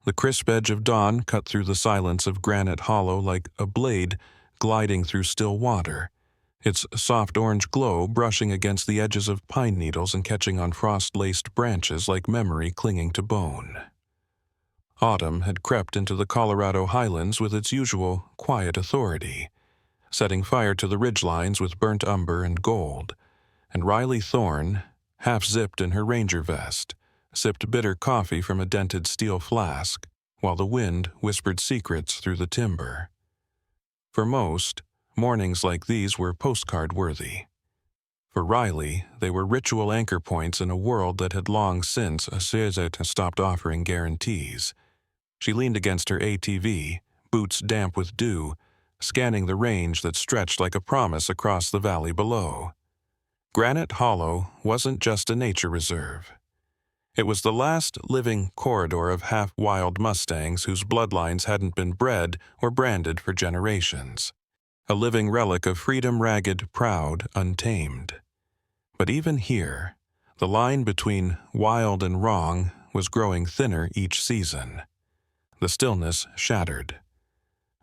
The crisp edge of dawn cut through the silence of Granite Hollow like a blade gliding through still water, its soft orange glow brushing against the edges of pine needles and catching on frost-laced branches like memory clinging to bone. Autumn had crept into the Colorado highlands with its usual quiet authority, setting fire to the ridgelines with burnt umber and gold, and Riley Thorne, half-zipped in her ranger vest, sipped bitter coffee from a dented steel flask, while the wind whispered secrets through the timber. For most, mornings like these were postcard-worthy. For Riley, they were ritual anchor points in a world that had long since stopped offering guarantees. She leaned against her ATV, boots damp with dew, scanning the range that stretched like a promise across the valley below. Granite Hollow wasn't just a nature reserve. It was the last living corridor of half-wild Mustangs whose bloodlines hadn't been bred or branded for generations. A living relic of freedom, ragged, proud, untamed. But even here, the line between wild and wrong was growing thinner each season. The stillness shattered.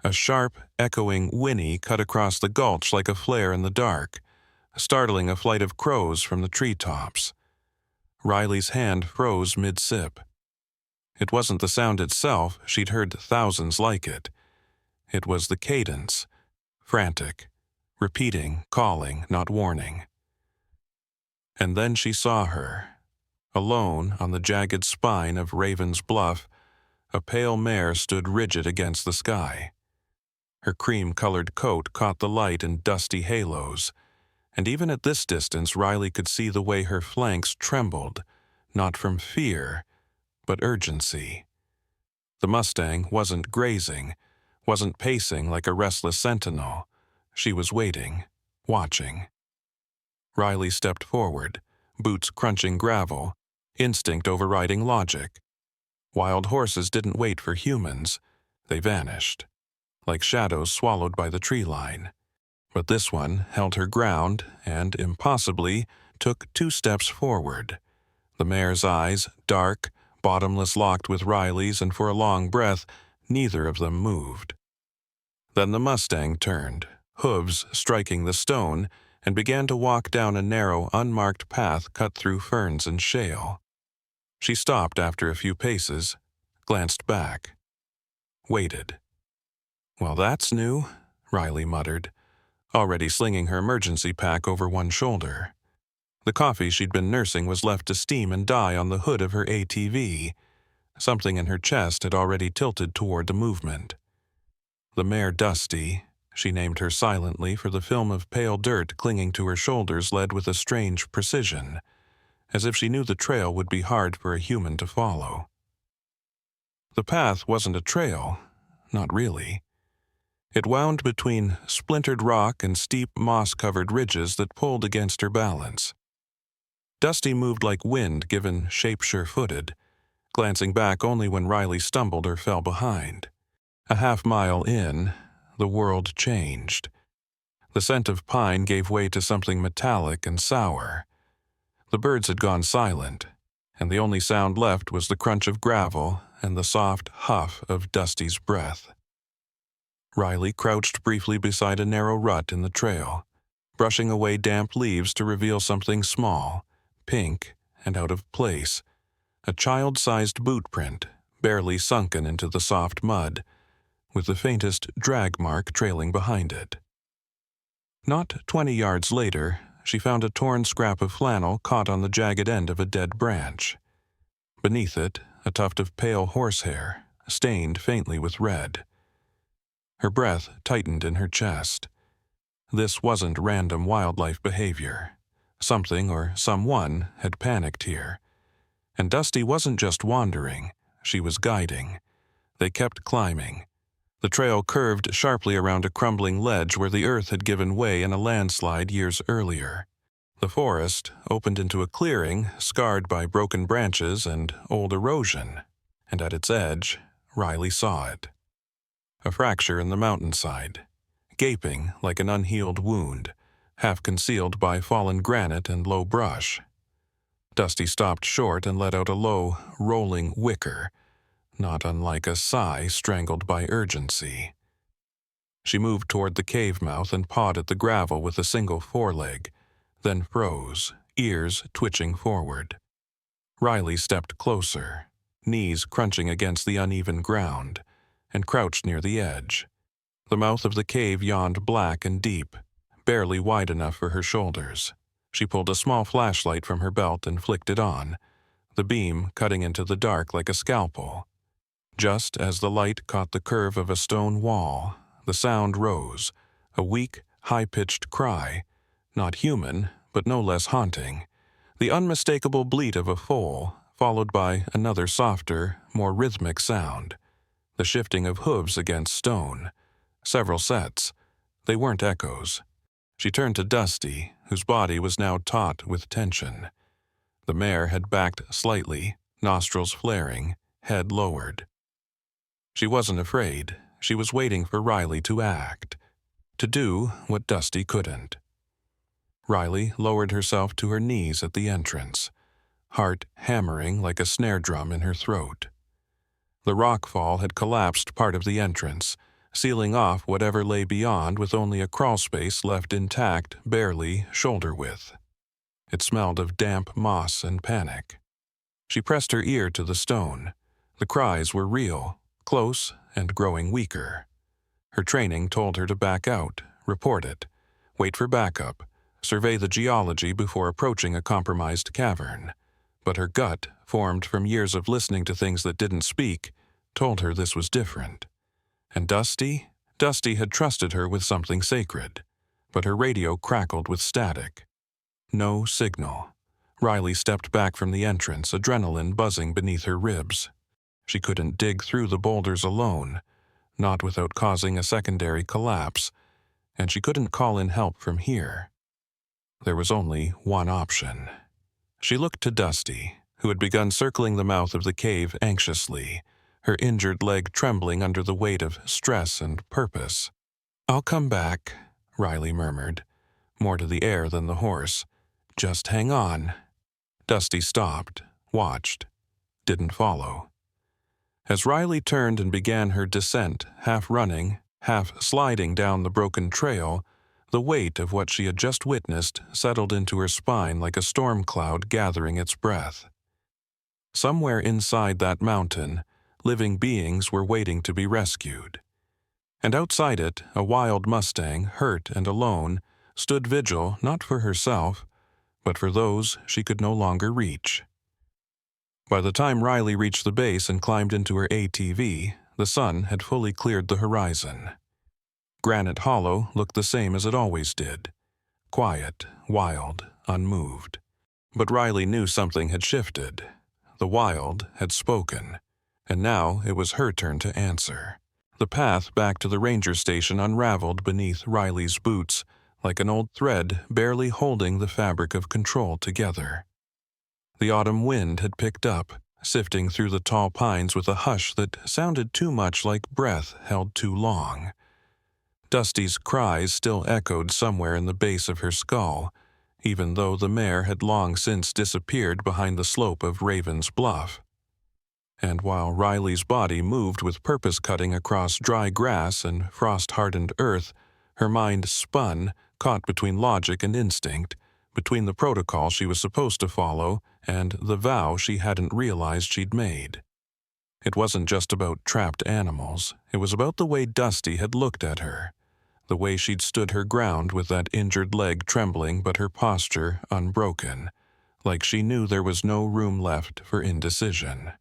A sharp, echoing whinny cut across the gulch like a flare in the dark, startling a flight of crows from the treetops. Riley's hand froze mid-sip. It wasn't the sound itself, she'd heard thousands like it. It was the cadence, frantic, repeating, calling, not warning. And then she saw her. Alone on the jagged spine of Raven's Bluff, a pale mare stood rigid against the sky. Her cream-colored coat caught the light in dusty halos, and even at this distance Riley could see the way her flanks trembled, not from fear, but urgency. The Mustang wasn't grazing, wasn't pacing like a restless sentinel. She was waiting, watching. Riley stepped forward, boots crunching gravel, instinct overriding logic. Wild horses didn't wait for humans. They vanished, like shadows swallowed by the tree line. But this one held her ground and, impossibly, took 2 steps forward. The mare's eyes, dark, bottomless, locked with Riley's, and for a long breath, neither of them moved. Then the Mustang turned, hooves striking the stone, and began to walk down a narrow, unmarked path cut through ferns and shale. She stopped after a few paces, glanced back, waited. "Well, that's new," Riley muttered, already slinging her emergency pack over one shoulder. The coffee she'd been nursing was left to steam and die on the hood of her ATV. Something in her chest had already tilted toward the movement. The mare Dusty, she named her silently, for the film of pale dirt clinging to her shoulders led with a strange precision, as if she knew the trail would be hard for a human to follow. The path wasn't a trail, not really. It wound between splintered rock and steep moss-covered ridges that pulled against her balance. Dusty moved like wind given shape sure-footed, glancing back only when Riley stumbled or fell behind. A half-mile in, the world changed. The scent of pine gave way to something metallic and sour. The birds had gone silent, and the only sound left was the crunch of gravel and the soft huff of Dusty's breath. Riley crouched briefly beside a narrow rut in the trail, brushing away damp leaves to reveal something small, pink, and out of place, a child-sized boot print, barely sunken into the soft mud, with the faintest drag mark trailing behind it. Not 20 yards later, she found a torn scrap of flannel caught on the jagged end of a dead branch. Beneath it, a tuft of pale horsehair, stained faintly with red. Her breath tightened in her chest. This wasn't random wildlife behavior. Something or someone had panicked here. And Dusty wasn't just wandering, she was guiding. They kept climbing. The trail curved sharply around a crumbling ledge where the earth had given way in a landslide years earlier. The forest opened into a clearing scarred by broken branches and old erosion, and at its edge, Riley saw it. A fracture in the mountainside, gaping like an unhealed wound, half concealed by fallen granite and low brush. Dusty stopped short and let out a low, rolling whicker, not unlike a sigh strangled by urgency. She moved toward the cave mouth and pawed at the gravel with a single foreleg, then froze, ears twitching forward. Riley stepped closer, knees crunching against the uneven ground, and crouched near the edge. The mouth of the cave yawned black and deep, barely wide enough for her shoulders. She pulled a small flashlight from her belt and flicked it on, the beam cutting into the dark like a scalpel. Just as the light caught the curve of a stone wall, the sound rose, a weak, high-pitched cry, not human, but no less haunting, the unmistakable bleat of a foal, followed by another softer, more rhythmic sound, the shifting of hooves against stone. Several sets. They weren't echoes. She turned to Dusty, whose body was now taut with tension. The mare had backed slightly, nostrils flaring, head lowered. She wasn't afraid. She was waiting for Riley to act, to do what Dusty couldn't. Riley lowered herself to her knees at the entrance, heart hammering like a snare drum in her throat. The rock fall had collapsed part of the entrance, sealing off whatever lay beyond with only a crawl space left intact, barely shoulder width. It smelled of damp moss and panic. She pressed her ear to the stone. The cries were real, close, and growing weaker. Her training told her to back out, report it, wait for backup, survey the geology before approaching a compromised cavern. But her gut, formed from years of listening to things that didn't speak, told her this was different. And Dusty had trusted her with something sacred, but her radio crackled with static. No signal. Riley stepped back from the entrance, adrenaline buzzing beneath her ribs. She couldn't dig through the boulders alone, not without causing a secondary collapse, and she couldn't call in help from here. There was only one option. She looked to Dusty, who had begun circling the mouth of the cave anxiously, her injured leg trembling under the weight of stress and purpose. "I'll come back," Riley murmured, more to the air than the horse. "Just hang on." Dusty stopped, watched, didn't follow. As Riley turned and began her descent, half running, half sliding down the broken trail, the weight of what she had just witnessed settled into her spine like a storm cloud gathering its breath. Somewhere inside that mountain, living beings were waiting to be rescued. And outside it, a wild Mustang, hurt and alone, stood vigil not for herself, but for those she could no longer reach. By the time Riley reached the base and climbed into her ATV, the sun had fully cleared the horizon. Granite Hollow looked the same as it always did, quiet, wild, unmoved. But Riley knew something had shifted. The wild had spoken, and now it was her turn to answer. The path back to the ranger station unraveled beneath Riley's boots, like an old thread barely holding the fabric of control together. The autumn wind had picked up, sifting through the tall pines with a hush that sounded too much like breath held too long. Dusty's cries still echoed somewhere in the base of her skull, even though the mare had long since disappeared behind the slope of Raven's Bluff. And while Riley's body moved with purpose cutting across dry grass and frost-hardened earth, her mind spun, caught between logic and instinct, between the protocol she was supposed to follow and the vow she hadn't realized she'd made. It wasn't just about trapped animals. It was about the way Dusty had looked at her, the way she'd stood her ground with that injured leg trembling but her posture unbroken, like she knew there was no room left for indecision.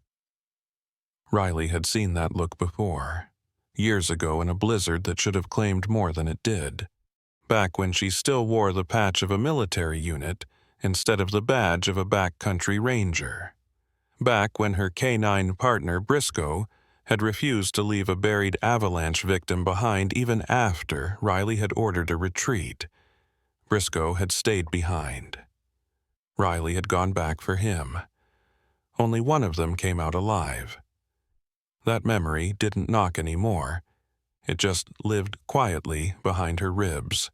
Riley had seen that look before, years ago in a blizzard that should have claimed more than it did, back when she still wore the patch of a military unit instead of the badge of a backcountry ranger, back when her canine partner Briscoe had refused to leave a buried avalanche victim behind even after Riley had ordered a retreat. Briscoe had stayed behind. Riley had gone back for him. Only one of them came out alive. That memory didn't knock anymore. It just lived quietly behind her ribs,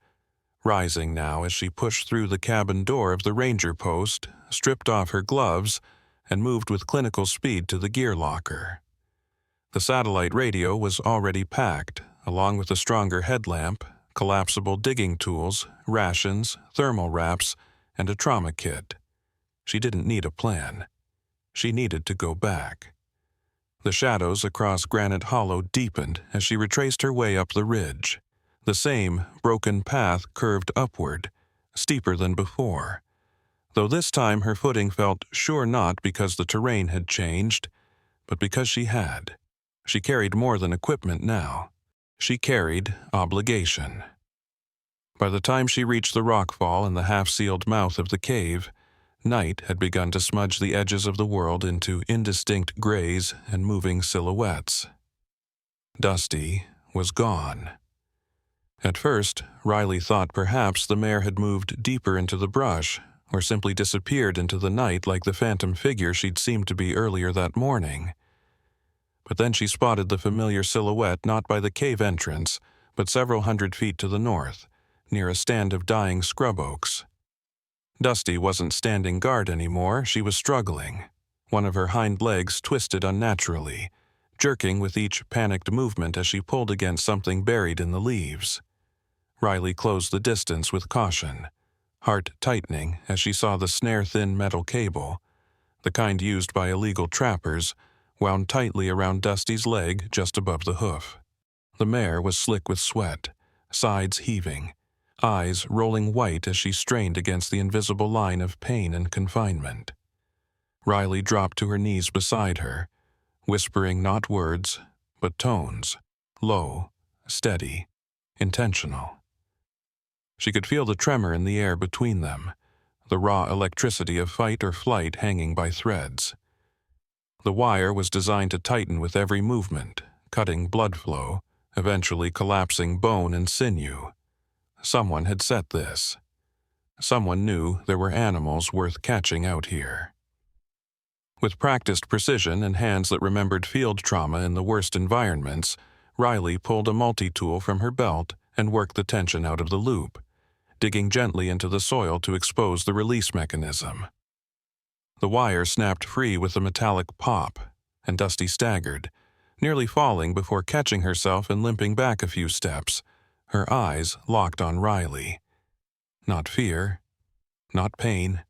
rising now as she pushed through the cabin door of the ranger post, stripped off her gloves, and moved with clinical speed to the gear locker. The satellite radio was already packed, along with a stronger headlamp, collapsible digging tools, rations, thermal wraps, and a trauma kit. She didn't need a plan. She needed to go back. The shadows across Granite Hollow deepened as she retraced her way up the ridge. The same broken path curved upward, steeper than before, though this time her footing felt sure not because the terrain had changed, but because she had. She carried more than equipment now. She carried obligation. By the time she reached the rockfall and the half-sealed mouth of the cave, night had begun to smudge the edges of the world into indistinct grays and moving silhouettes. Dusty was gone. At first, Riley thought perhaps the mare had moved deeper into the brush, or simply disappeared into the night like the phantom figure she'd seemed to be earlier that morning. But then she spotted the familiar silhouette not by the cave entrance, but several hundred feet to the north, near a stand of dying scrub oaks. Dusty wasn't standing guard anymore, she was struggling. One of her hind legs twisted unnaturally, jerking with each panicked movement as she pulled against something buried in the leaves. Riley closed the distance with caution, heart tightening as she saw the snare-thin metal cable, the kind used by illegal trappers, wound tightly around Dusty's leg just above the hoof. The mare was slick with sweat, sides heaving, eyes rolling white as she strained against the invisible line of pain and confinement. Riley dropped to her knees beside her, whispering not words, but tones, low, steady, intentional. She could feel the tremor in the air between them, the raw electricity of fight or flight hanging by threads. The wire was designed to tighten with every movement, cutting blood flow, eventually collapsing bone and sinew. Someone had set this. Someone knew there were animals worth catching out here. With practiced precision and hands that remembered field trauma in the worst environments, Riley pulled a multi-tool from her belt and worked the tension out of the loop, digging gently into the soil to expose the release mechanism. The wire snapped free with a metallic pop, and Dusty staggered, nearly falling before catching herself and limping back a few steps, her eyes locked on Riley. Not fear, not pain,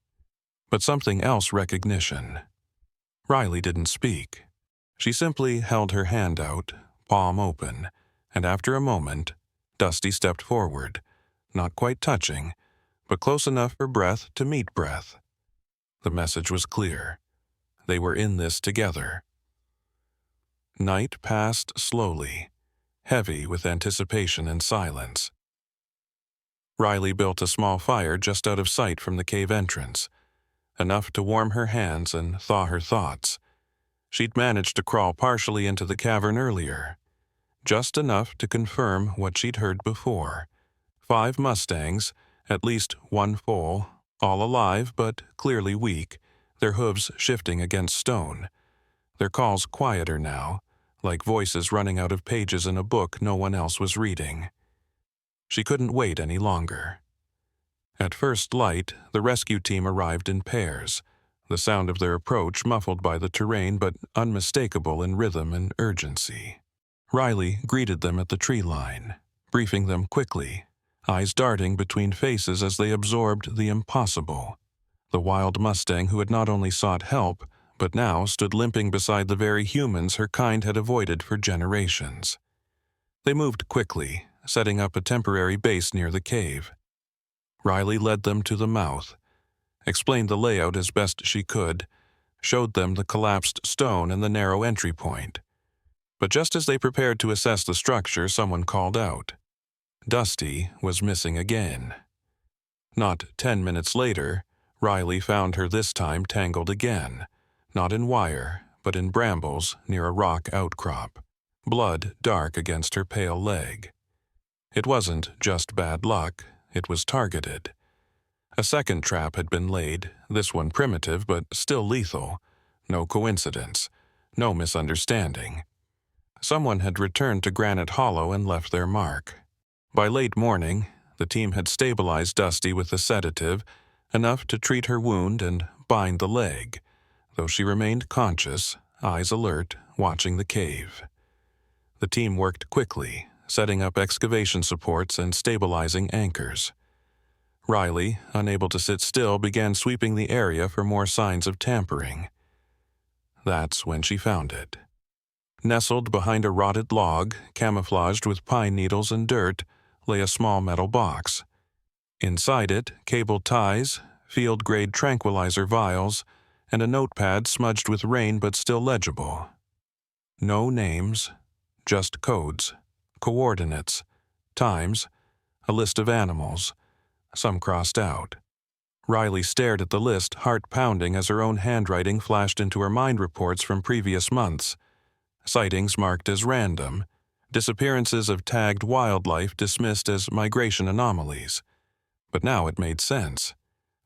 but something else: recognition. Riley didn't speak. She simply held her hand out, palm open, and after a moment, Dusty stepped forward, not quite touching, but close enough for breath to meet breath. The message was clear. They were in this together. Night passed slowly, heavy with anticipation and silence. Riley built a small fire just out of sight from the cave entrance, enough to warm her hands and thaw her thoughts. She'd managed to crawl partially into the cavern earlier, just enough to confirm what she'd heard before. 5 Mustangs, at least one foal, all alive but clearly weak, their hooves shifting against stone. Their calls quieter now, like voices running out of pages in a book no one else was reading. She couldn't wait any longer. At first light, the rescue team arrived in pairs, the sound of their approach muffled by the terrain but unmistakable in rhythm and urgency. Riley greeted them at the tree line, briefing them quickly, eyes darting between faces as they absorbed the impossible. The wild Mustang who had not only sought help, but now stood limping beside the very humans her kind had avoided for generations. They moved quickly, setting up a temporary base near the cave. Riley led them to the mouth, explained the layout as best she could, showed them the collapsed stone and the narrow entry point. But just as they prepared to assess the structure, someone called out. Dusty was missing again. Not 10 minutes later, Riley found her this time tangled again, not in wire, but in brambles near a rock outcrop, blood dark against her pale leg. It wasn't just bad luck, it was targeted. A second trap had been laid, this one primitive but still lethal. No coincidence, no misunderstanding. Someone had returned to Granite Hollow and left their mark. By late morning, the team had stabilized Dusty with a sedative, enough to treat her wound and bind the leg, though she remained conscious, eyes alert, watching the cave. The team worked quickly, setting up excavation supports and stabilizing anchors. Riley, unable to sit still, began sweeping the area for more signs of tampering. That's when she found it. Nestled behind a rotted log, camouflaged with pine needles and dirt, lay a small metal box. Inside it, cable ties, field-grade tranquilizer vials, and a notepad smudged with rain but still legible. No names, just codes, coordinates, times, a list of animals, some crossed out. Riley stared at the list, heart pounding as her own handwriting flashed into her mind reports from previous months. Sightings marked as random, disappearances of tagged wildlife dismissed as migration anomalies. But now it made sense.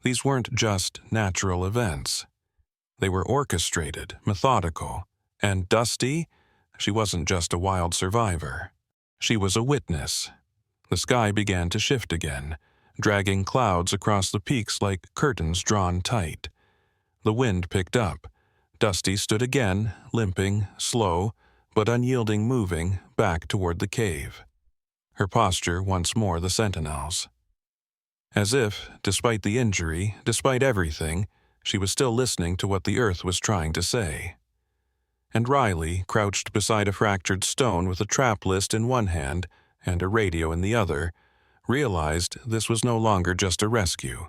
These weren't just natural events. They were orchestrated, methodical, and Dusty, she wasn't just a wild survivor. She was a witness. The sky began to shift again, dragging clouds across the peaks like curtains drawn tight. The wind picked up. Dusty stood again, limping, slow, but unyielding, moving back toward the cave. Her posture once more the sentinel's. As if, despite the injury, despite everything, she was still listening to what the earth was trying to say. And Riley, crouched beside a fractured stone with a trap list in one hand and a radio in the other, realized this was no longer just a rescue.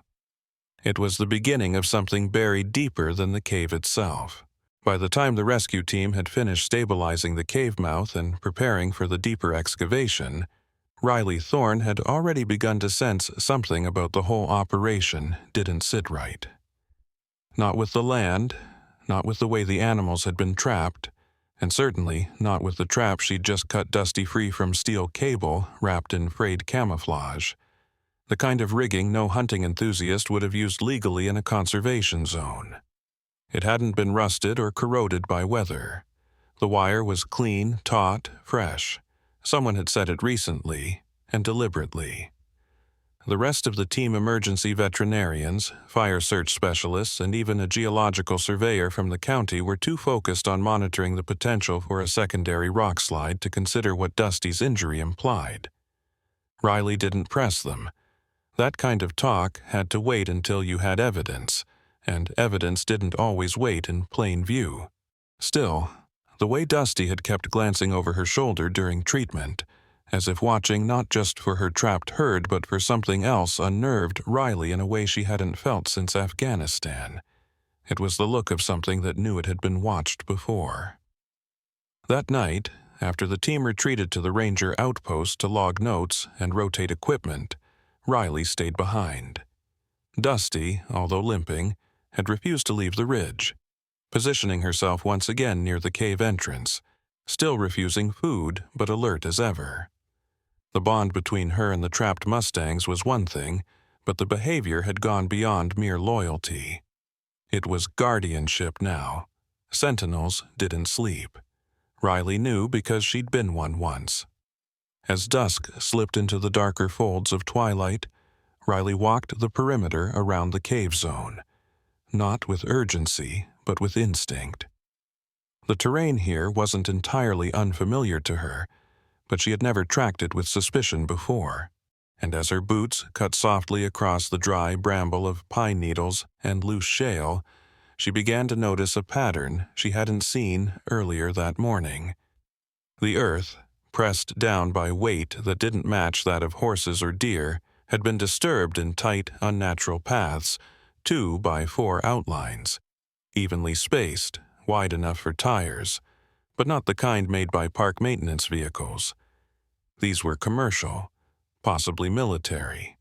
It was the beginning of something buried deeper than the cave itself. By the time the rescue team had finished stabilizing the cave mouth and preparing for the deeper excavation, Riley Thorne had already begun to sense something about the whole operation didn't sit right. Not with the land, not with the way the animals had been trapped, and certainly not with the trap she'd just cut Dusty free from steel cable wrapped in frayed camouflage. The kind of rigging no hunting enthusiast would have used legally in a conservation zone. It hadn't been rusted or corroded by weather. The wire was clean, taut, fresh. Someone had set it recently, and deliberately. The rest of the team, emergency veterinarians, fire search specialists, and even a geological surveyor from the county, were too focused on monitoring the potential for a secondary rock slide to consider what Dusty's injury implied. Riley didn't press them. That kind of talk had to wait until you had evidence, and evidence didn't always wait in plain view. Still, the way Dusty had kept glancing over her shoulder during treatment, as if watching not just for her trapped herd but for something else, unnerved Riley in a way she hadn't felt since Afghanistan. It was the look of something that knew it had been watched before. That night, after the team retreated to the ranger outpost to log notes and rotate equipment, Riley stayed behind. Dusty, although limping, had refused to leave the ridge, positioning herself once again near the cave entrance, still refusing food but alert as ever. The bond between her and the trapped Mustangs was one thing, but the behavior had gone beyond mere loyalty. It was guardianship now. Sentinels didn't sleep. Riley knew because she'd been one once. As dusk slipped into the darker folds of twilight, Riley walked the perimeter around the cave zone, not with urgency, but with instinct. The terrain here wasn't entirely unfamiliar to her, but she had never tracked it with suspicion before, and as her boots cut softly across the dry bramble of pine needles and loose shale, she began to notice a pattern she hadn't seen earlier that morning. The earth, pressed down by weight that didn't match that of horses or deer, had been disturbed in tight, unnatural paths, 2 by 4 outlines, evenly spaced, wide enough for tires, but not the kind made by park maintenance vehicles. These were commercial, possibly military.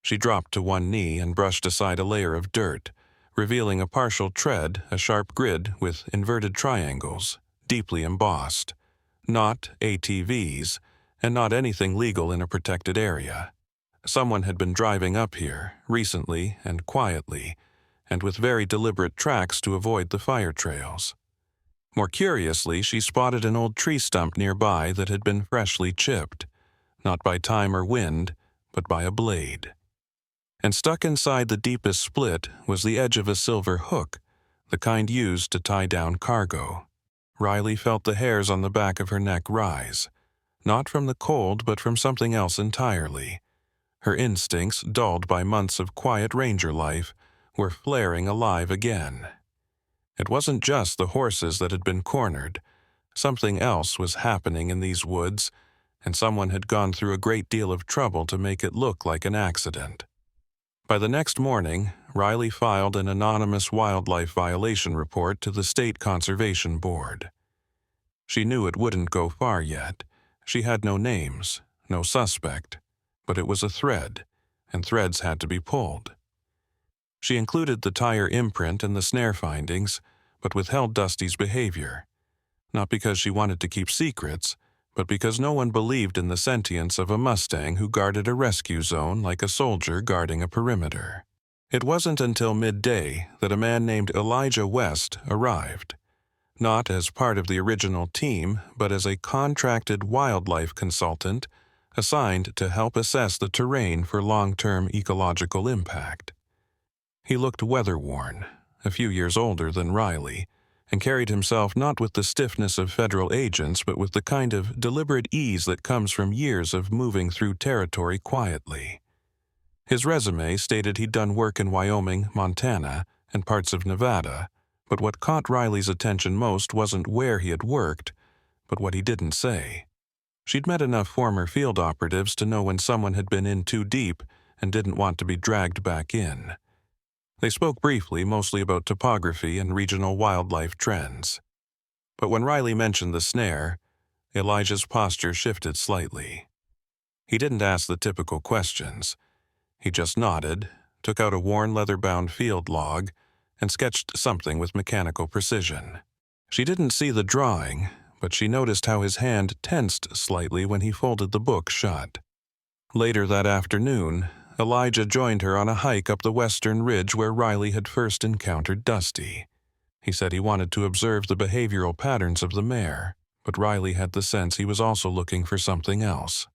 She dropped to one knee and brushed aside a layer of dirt, revealing a partial tread, a sharp grid with inverted triangles, deeply embossed. Not ATVs, and not anything legal in a protected area. Someone had been driving up here, recently and quietly, and with very deliberate tracks to avoid the fire trails. More curiously, she spotted an old tree stump nearby that had been freshly chipped, not by time or wind, but by a blade. And stuck inside the deepest split was the edge of a silver hook, the kind used to tie down cargo. Riley felt the hairs on the back of her neck rise, not from the cold but from something else entirely. Her instincts, dulled by months of quiet ranger life, were flaring alive again. It wasn't just the horses that had been cornered. Something else was happening in these woods, and someone had gone through a great deal of trouble to make it look like an accident. By the next morning, Riley filed an anonymous wildlife violation report to the State Conservation Board. She knew it wouldn't go far yet. She had no names, no suspect, but it was a thread, and threads had to be pulled. She included the tire imprint and the snare findings, but withheld Dusty's behavior, not because she wanted to keep secrets, but because no one believed in the sentience of a Mustang who guarded a rescue zone like a soldier guarding a perimeter. It wasn't until midday that a man named Elijah West arrived, not as part of the original team, but as a contracted wildlife consultant assigned to help assess the terrain for long-term ecological impact. He looked weather-worn, a few years older than Riley, and carried himself not with the stiffness of federal agents but with the kind of deliberate ease that comes from years of moving through territory quietly. His resume stated he'd done work in Wyoming, Montana, and parts of Nevada, but what caught Riley's attention most wasn't where he had worked, but what he didn't say. She'd met enough former field operatives to know when someone had been in too deep and didn't want to be dragged back in. They spoke briefly, mostly about topography and regional wildlife trends. But when Riley mentioned the snare, Elijah's posture shifted slightly. He didn't ask the typical questions. He just nodded, took out a worn leather-bound field log, and sketched something with mechanical precision. She didn't see the drawing, but she noticed how his hand tensed slightly when he folded the book shut. Later that afternoon, Elijah joined her on a hike up the western ridge where Riley had first encountered Dusty. He said he wanted to observe the behavioral patterns of the mare, but Riley had the sense he was also looking for something else.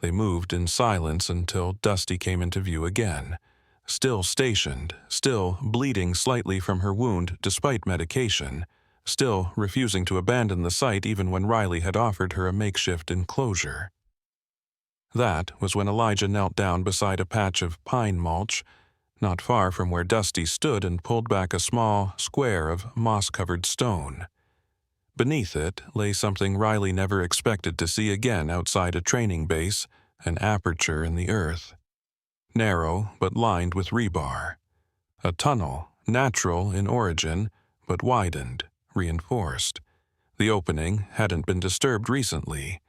They moved in silence until Dusty came into view again, still stationed, still bleeding slightly from her wound despite medication, still refusing to abandon the site even when Riley had offered her a makeshift enclosure. That was when Elijah knelt down beside a patch of pine mulch, not far from where Dusty stood, and pulled back a small square of moss-covered stone. Beneath it lay something Riley never expected to see again outside a training base, an aperture in the earth. Narrow but lined with rebar. A tunnel, natural in origin, but widened, reinforced. The opening hadn't been disturbed recently,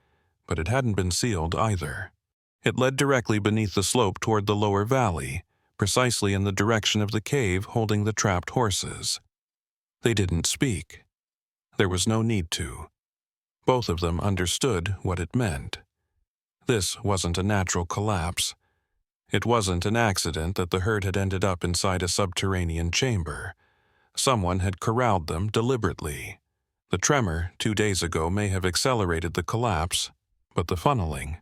but it hadn't been sealed either. It led directly beneath the slope toward the lower valley, precisely in the direction of the cave holding the trapped horses. They didn't speak. There was no need to. Both of them understood what it meant. This wasn't a natural collapse. It wasn't an accident that the herd had ended up inside a subterranean chamber. Someone had corralled them deliberately. The tremor 2 days ago may have accelerated the collapse, but the funneling,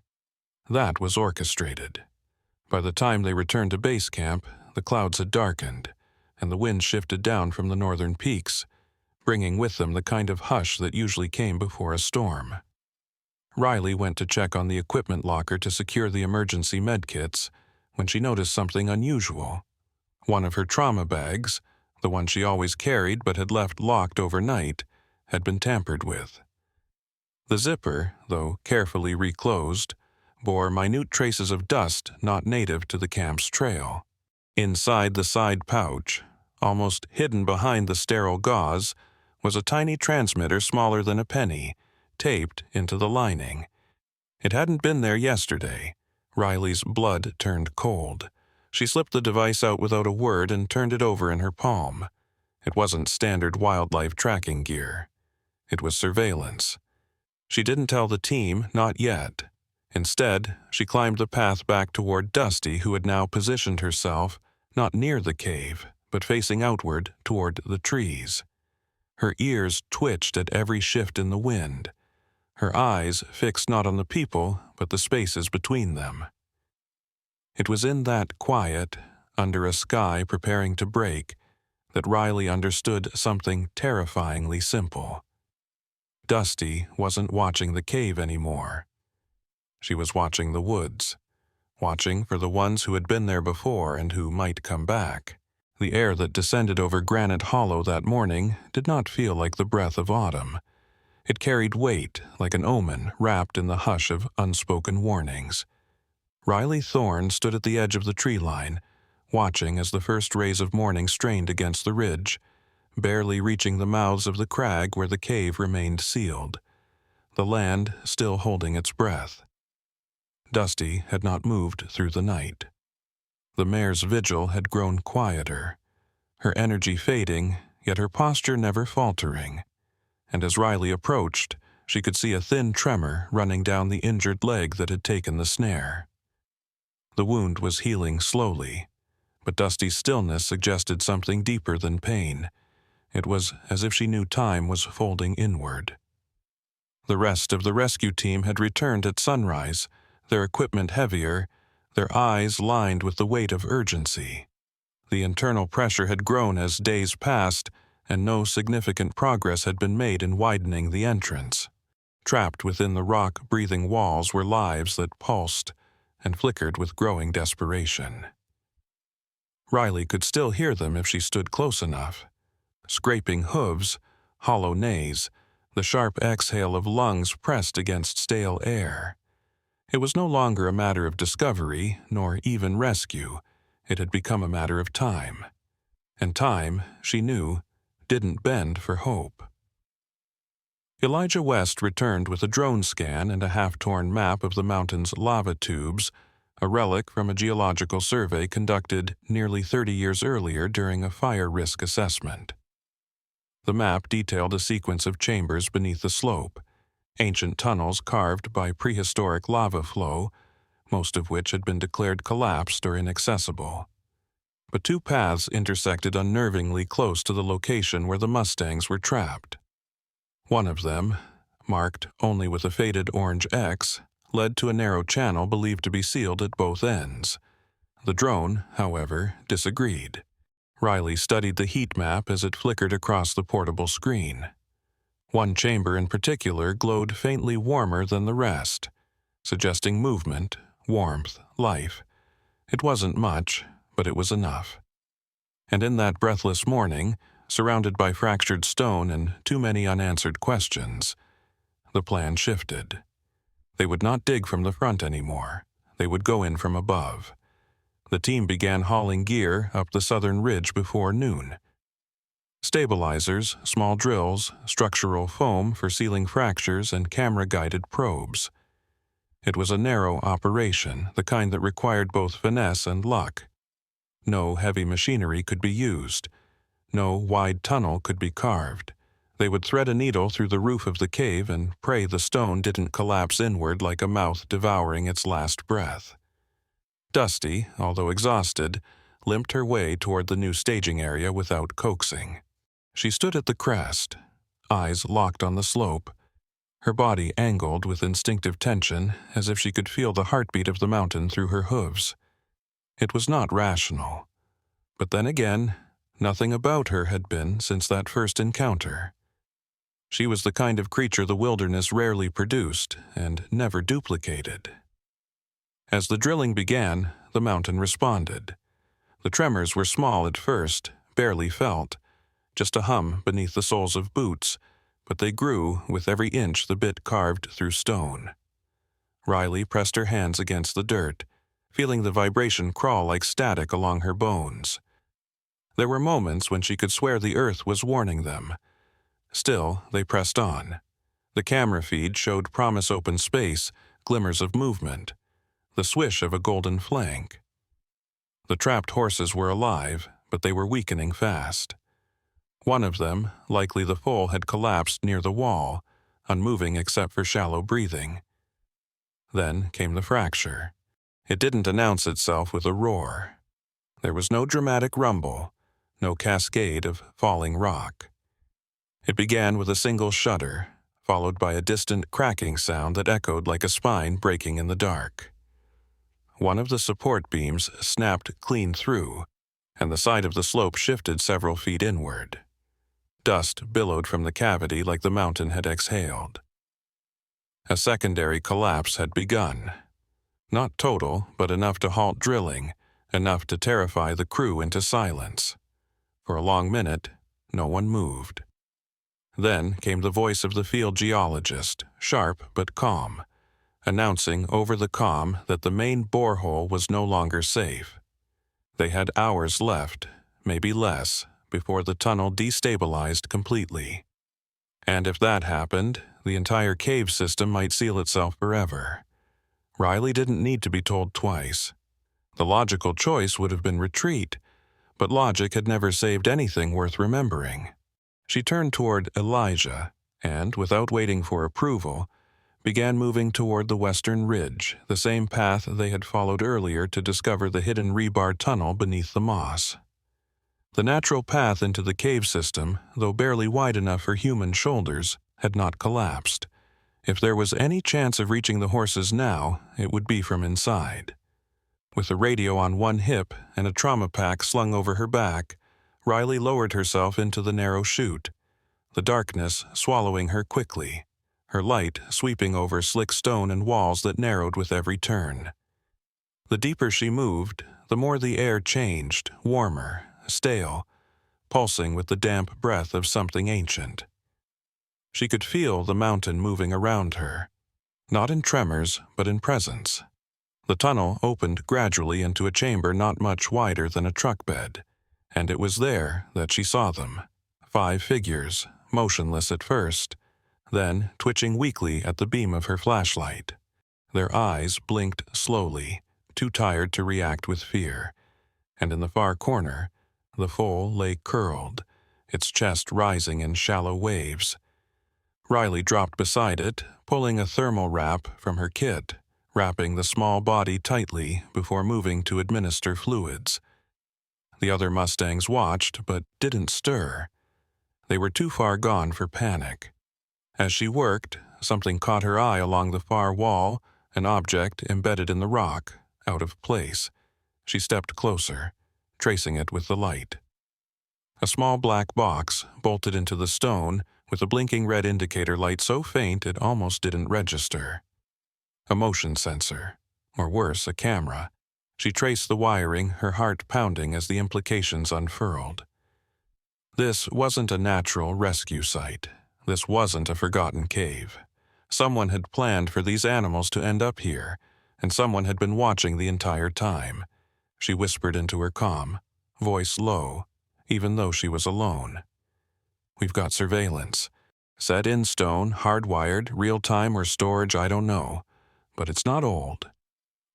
that was orchestrated. By the time they returned to base camp, the clouds had darkened, and the wind shifted down from the northern peaks, bringing with them the kind of hush that usually came before a storm. Riley went to check on the equipment locker to secure the emergency medkits when she noticed something unusual. One of her trauma bags, the one she always carried but had left locked overnight, had been tampered with. The zipper, though carefully reclosed, bore minute traces of dust not native to the camp's trail. Inside the side pouch, almost hidden behind the sterile gauze, was a tiny transmitter smaller than a penny, taped into the lining. It hadn't been there yesterday. Riley's blood turned cold. She slipped the device out without a word and turned it over in her palm. It wasn't standard wildlife tracking gear. It was surveillance. She didn't tell the team, not yet. Instead, she climbed the path back toward Dusty, who had now positioned herself, not near the cave, but facing outward toward the trees. Her ears twitched at every shift in the wind, her eyes fixed not on the people, but the spaces between them. It was in that quiet, under a sky preparing to break, that Riley understood something terrifyingly simple. Dusty wasn't watching the cave anymore. She was watching the woods, watching for the ones who had been there before and who might come back. The air that descended over Granite Hollow that morning did not feel like the breath of autumn. It carried weight, like an omen wrapped in the hush of unspoken warnings. Riley Thorne stood at the edge of the tree line, watching as the first rays of morning strained against the ridge, barely reaching the mouths of the crag where the cave remained sealed, the land still holding its breath. Dusty had not moved through the night. The mare's vigil had grown quieter, her energy fading, yet her posture never faltering. And as Riley approached, she could see a thin tremor running down the injured leg that had taken the snare. The wound was healing slowly, but Dusty's stillness suggested something deeper than pain. It was as if she knew time was folding inward. The rest of the rescue team had returned at sunrise, their equipment heavier, their eyes lined with the weight of urgency. The internal pressure had grown as days passed, and no significant progress had been made in widening the entrance. Trapped within the rock-breathing walls were lives that pulsed and flickered with growing desperation. Riley could still hear them if she stood close enough. Scraping hooves, hollow neighs, the sharp exhale of lungs pressed against stale air. It was no longer a matter of discovery, nor even rescue. It had become a matter of time. And time, she knew, didn't bend for hope. Elijah West returned with a drone scan and a half-torn map of the mountain's lava tubes, a relic from a geological survey conducted nearly 30 years earlier during a fire risk assessment. The map detailed a sequence of chambers beneath the slope, ancient tunnels carved by prehistoric lava flow, most of which had been declared collapsed or inaccessible. But two paths intersected unnervingly close to the location where the Mustangs were trapped. One of them, marked only with a faded orange X, led to a narrow channel believed to be sealed at both ends. The drone, however, disagreed. Riley studied the heat map as it flickered across the portable screen. One chamber in particular glowed faintly warmer than the rest, suggesting movement, warmth, life. It wasn't much, but it was enough. And in that breathless morning, surrounded by fractured stone and too many unanswered questions, the plan shifted. They would not dig from the front anymore. They would go in from above. The team began hauling gear up the southern ridge before noon. Stabilizers, small drills, structural foam for sealing fractures, and camera-guided probes. It was a narrow operation, the kind that required both finesse and luck. No heavy machinery could be used. No wide tunnel could be carved. They would thread a needle through the roof of the cave and pray the stone didn't collapse inward like a mouth devouring its last breath. Dusty, although exhausted, limped her way toward the new staging area without coaxing. She stood at the crest, eyes locked on the slope, her body angled with instinctive tension as if she could feel the heartbeat of the mountain through her hooves. It was not rational. But then again, nothing about her had been since that first encounter. She was the kind of creature the wilderness rarely produced and never duplicated. As the drilling began, the mountain responded. The tremors were small at first, barely felt, just a hum beneath the soles of boots, but they grew with every inch the bit carved through stone. Riley pressed her hands against the dirt, feeling the vibration crawl like static along her bones. There were moments when she could swear the earth was warning them. Still, they pressed on. The camera feed showed promise open space, glimmers of movement, the swish of a golden flank. The trapped horses were alive, but they were weakening fast. One of them, likely the foal, had collapsed near the wall, unmoving except for shallow breathing. Then came the fracture. It didn't announce itself with a roar. There was no dramatic rumble, no cascade of falling rock. It began with a single shudder, followed by a distant cracking sound that echoed like a spine breaking in the dark. One of the support beams snapped clean through, and the side of the slope shifted several feet inward. Dust billowed from the cavity like the mountain had exhaled. A secondary collapse had begun. Not total, but enough to halt drilling, enough to terrify the crew into silence. For a long minute, no one moved. Then came the voice of the field geologist, sharp but calm, announcing over the comm that the main borehole was no longer safe. They had hours left, maybe less, before the tunnel destabilized completely. And if that happened, the entire cave system might seal itself forever. Riley didn't need to be told twice. The logical choice would have been retreat, but logic had never saved anything worth remembering. She turned toward Elijah and, without waiting for approval, began moving toward the western ridge, the same path they had followed earlier to discover the hidden rebar tunnel beneath the moss. The natural path into the cave system, though barely wide enough for human shoulders, had not collapsed. If there was any chance of reaching the horses now, it would be from inside. With a radio on one hip and a trauma pack slung over her back, Riley lowered herself into the narrow chute, the darkness swallowing her quickly, her light sweeping over slick stone and walls that narrowed with every turn. The deeper she moved, the more the air changed, warmer, stale, pulsing with the damp breath of something ancient. She could feel the mountain moving around her, not in tremors, but in presence. The tunnel opened gradually into a chamber not much wider than a truck bed, and it was there that she saw them. 5 figures, motionless at first, then twitching weakly at the beam of her flashlight. Their eyes blinked slowly, too tired to react with fear, and in the far corner, the foal lay curled, its chest rising in shallow waves. Riley dropped beside it, pulling a thermal wrap from her kit, wrapping the small body tightly before moving to administer fluids. The other Mustangs watched, but didn't stir. They were too far gone for panic. As she worked, something caught her eye along the far wall, an object embedded in the rock, out of place. She stepped closer, tracing it with the light. A small black box, bolted into the stone, with a blinking red indicator light so faint it almost didn't register. A motion sensor, or worse, a camera. She traced the wiring, her heart pounding as the implications unfurled. This wasn't a natural rescue site. This wasn't a forgotten cave. Someone had planned for these animals to end up here, and someone had been watching the entire time. She whispered into her comm, voice low, even though she was alone. "We've got surveillance. Set in stone, hardwired, real-time or storage, I don't know. But it's not old."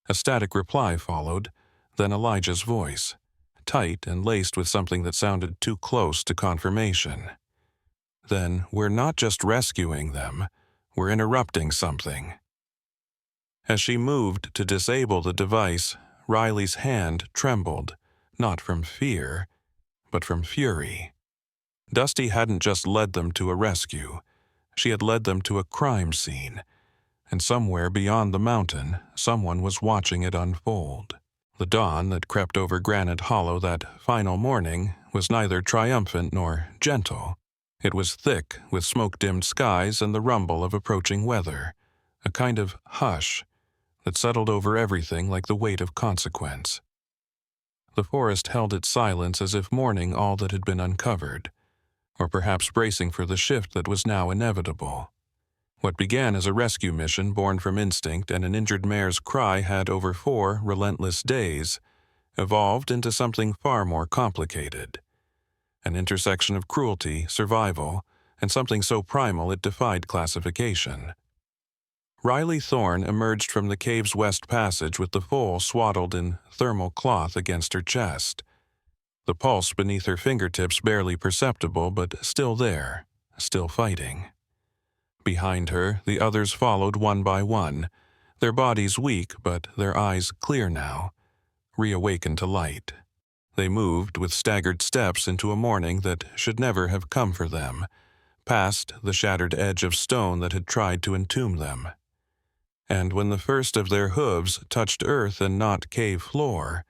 A static reply followed, then Elijah's voice, tight and laced with something that sounded too close to confirmation. "Then we're not just rescuing them, we're interrupting something." As she moved to disable the device, Riley's hand trembled, not from fear, but from fury. Dusty hadn't just led them to a rescue. She had led them to a crime scene, and somewhere beyond the mountain, someone was watching it unfold. The dawn that crept over Granite Hollow that final morning was neither triumphant nor gentle. It was thick with smoke-dimmed skies and the rumble of approaching weather, a kind of hush that settled over everything like the weight of consequence. The forest held its silence as if mourning all that had been uncovered, or perhaps bracing for the shift that was now inevitable. What began as a rescue mission born from instinct and an injured mare's cry had over 4 relentless days evolved into something far more complicated. An intersection of cruelty, survival, and something so primal it defied classification. Riley Thorne emerged from the cave's west passage with the foal swaddled in thermal cloth against her chest. The pulse beneath her fingertips barely perceptible, but still there, still fighting. Behind her, the others followed one by one, their bodies weak but their eyes clear now, reawakened to light. They moved with staggered steps into a morning that should never have come for them, past the shattered edge of stone that had tried to entomb them. And when the first of their hooves touched earth and not cave floor,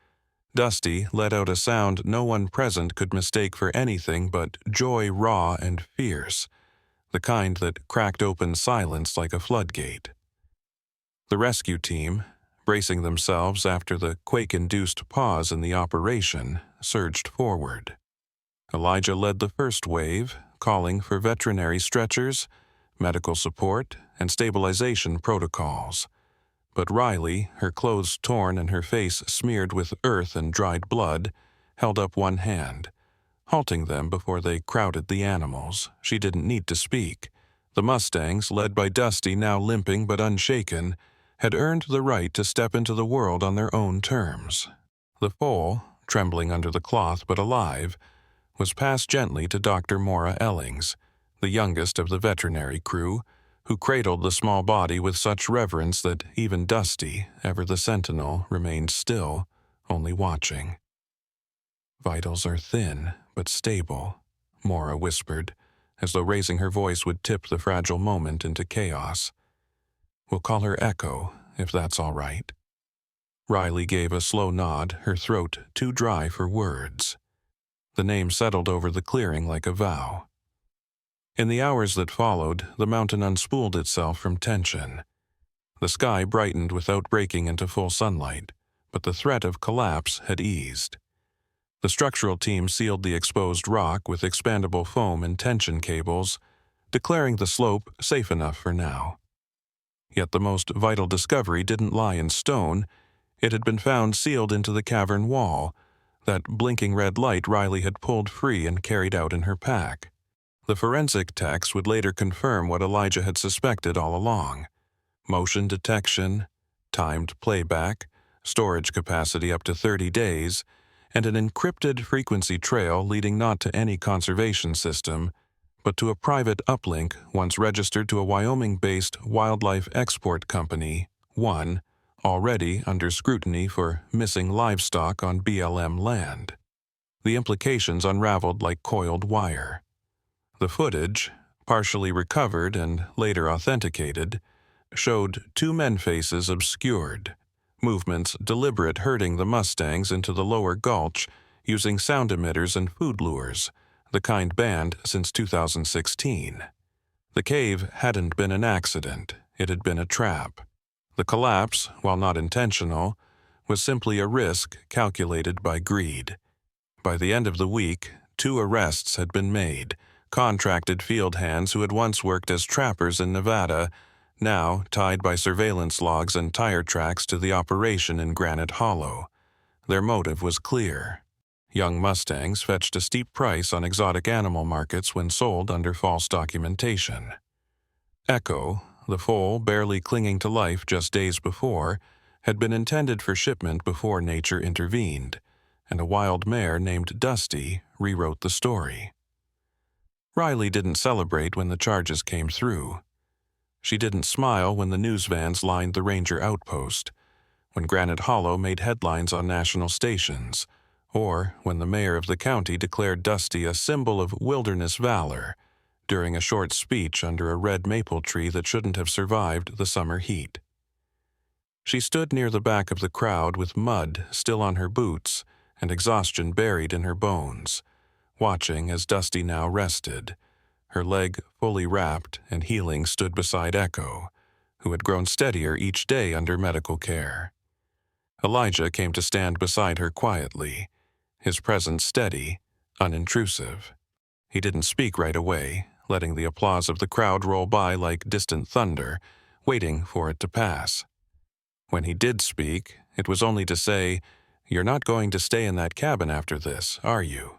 Dusty let out a sound no one present could mistake for anything but joy raw and fierce, the kind that cracked open silence like a floodgate. The rescue team, bracing themselves after the quake-induced pause in the operation, surged forward. Elijah led the first wave, calling for veterinary stretchers, medical support, and stabilization protocols. But Riley, her clothes torn and her face smeared with earth and dried blood, held up one hand, halting them before they crowded the animals. She didn't need to speak. The Mustangs, led by Dusty, now limping but unshaken, had earned the right to step into the world on their own terms. The foal, trembling under the cloth but alive, was passed gently to Dr. Maura Ellings, the youngest of the veterinary crew, who cradled the small body with such reverence that even Dusty, ever the sentinel, remained still, only watching. "Vitals are thin, but stable," Maura whispered, as though raising her voice would tip the fragile moment into chaos. "We'll call her Echo, if that's all right." Riley gave a slow nod, her throat too dry for words. The name settled over the clearing like a vow. In the hours that followed, the mountain unspooled itself from tension. The sky brightened without breaking into full sunlight, but the threat of collapse had eased. The structural team sealed the exposed rock with expandable foam and tension cables, declaring the slope safe enough for now. Yet the most vital discovery didn't lie in stone. It had been found sealed into the cavern wall, that blinking red light Riley had pulled free and carried out in her pack. The forensic techs would later confirm what Elijah had suspected all along. Motion detection, timed playback, storage capacity up to 30 days, and an encrypted frequency trail leading not to any conservation system, but to a private uplink once registered to a Wyoming-based wildlife export company, one, already under scrutiny for missing livestock on BLM land. The implications unraveled like coiled wire. The footage, partially recovered and later authenticated, showed two men faces obscured, movements deliberate herding the Mustangs into the lower gulch using sound emitters and food lures, the kind banned since 2016. The cave hadn't been an accident, it had been a trap. The collapse, while not intentional, was simply a risk calculated by greed. By the end of the week, 2 arrests had been made, contracted field hands who had once worked as trappers in Nevada, now tied by surveillance logs and tire tracks to the operation in Granite Hollow. Their motive was clear. Young Mustangs fetched a steep price on exotic animal markets when sold under false documentation. Echo, the foal barely clinging to life just days before, had been intended for shipment before nature intervened, and a wild mare named Dusty rewrote the story. Riley didn't celebrate when the charges came through. She didn't smile when the news vans lined the ranger outpost, when Granite Hollow made headlines on national stations, or when the mayor of the county declared Dusty a symbol of wilderness valor during a short speech under a red maple tree that shouldn't have survived the summer heat. She stood near the back of the crowd with mud still on her boots and exhaustion buried in her bones, watching as Dusty now rested. Her leg fully wrapped and healing stood beside Echo, who had grown steadier each day under medical care. Elijah came to stand beside her quietly, his presence steady, unintrusive. He didn't speak right away, letting the applause of the crowd roll by like distant thunder, waiting for it to pass. When he did speak, it was only to say, "You're not going to stay in that cabin after this, are you?"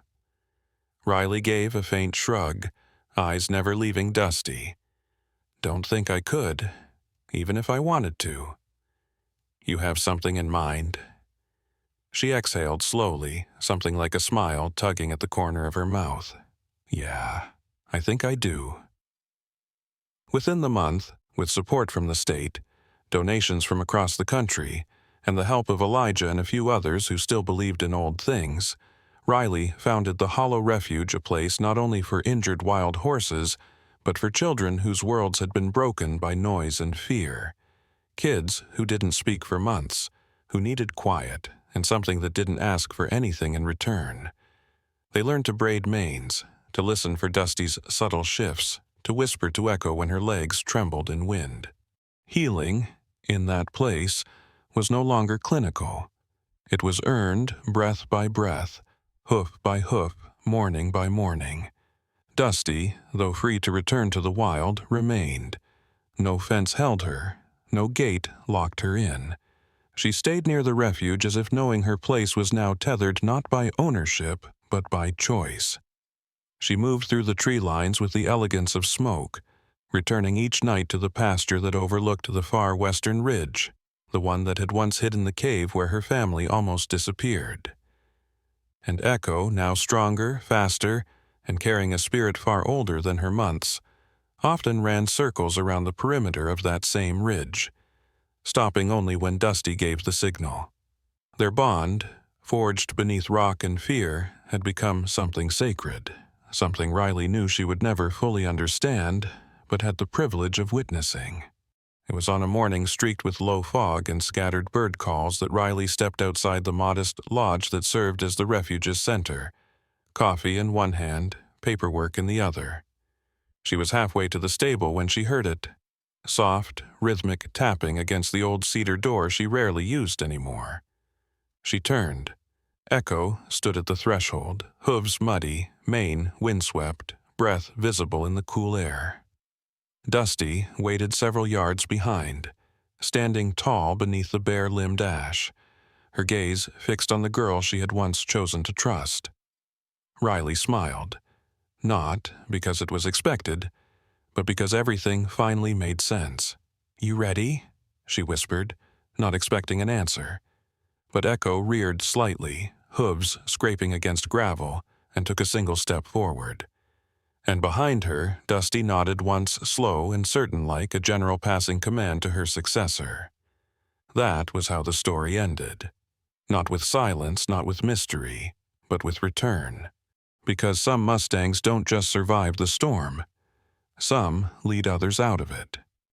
Riley gave a faint shrug, eyes never leaving Dusty. "Don't think I could, even if I wanted to." "You have something in mind?" She exhaled slowly, something like a smile tugging at the corner of her mouth. "Yeah, I think I do." Within the month, with support from the state, donations from across the country, and the help of Elijah and a few others who still believed in old things, Riley founded the Hollow Refuge, a place not only for injured wild horses, but for children whose worlds had been broken by noise and fear. Kids who didn't speak for months, who needed quiet and something that didn't ask for anything in return. They learned to braid manes, to listen for Dusty's subtle shifts, to whisper to Echo when her legs trembled in wind. Healing, in that place, was no longer clinical. It was earned breath by breath, hoof by hoof, morning by morning. Dusty, though free to return to the wild, remained. No fence held her, no gate locked her in. She stayed near the refuge as if knowing her place was now tethered not by ownership, but by choice. She moved through the tree lines with the elegance of smoke, returning each night to the pasture that overlooked the far western ridge, the one that had once hidden the cave where her family almost disappeared. And Echo, now stronger, faster, and carrying a spirit far older than her months, often ran circles around the perimeter of that same ridge, stopping only when Dusty gave the signal. Their bond, forged beneath rock and fear, had become something sacred, something Riley knew she would never fully understand, but had the privilege of witnessing. It was on a morning streaked with low fog and scattered bird calls that Riley stepped outside the modest lodge that served as the refuge's center, coffee in one hand, paperwork in the other. She was halfway to the stable when she heard it, soft, rhythmic tapping against the old cedar door she rarely used anymore. She turned. Echo stood at the threshold, hooves muddy, mane windswept, breath visible in the cool air. Dusty waited several yards behind, standing tall beneath the bare-limbed ash, her gaze fixed on the girl she had once chosen to trust. Riley smiled, not because it was expected, but because everything finally made sense. "You ready?" she whispered, not expecting an answer. But Echo reared slightly, hooves scraping against gravel, and took a single step forward. And behind her, Dusty nodded once slow and certain like a general passing command to her successor. That was how the story ended. Not with silence, not with mystery, but with return. Because some Mustangs don't just survive the storm. Some lead others out of it.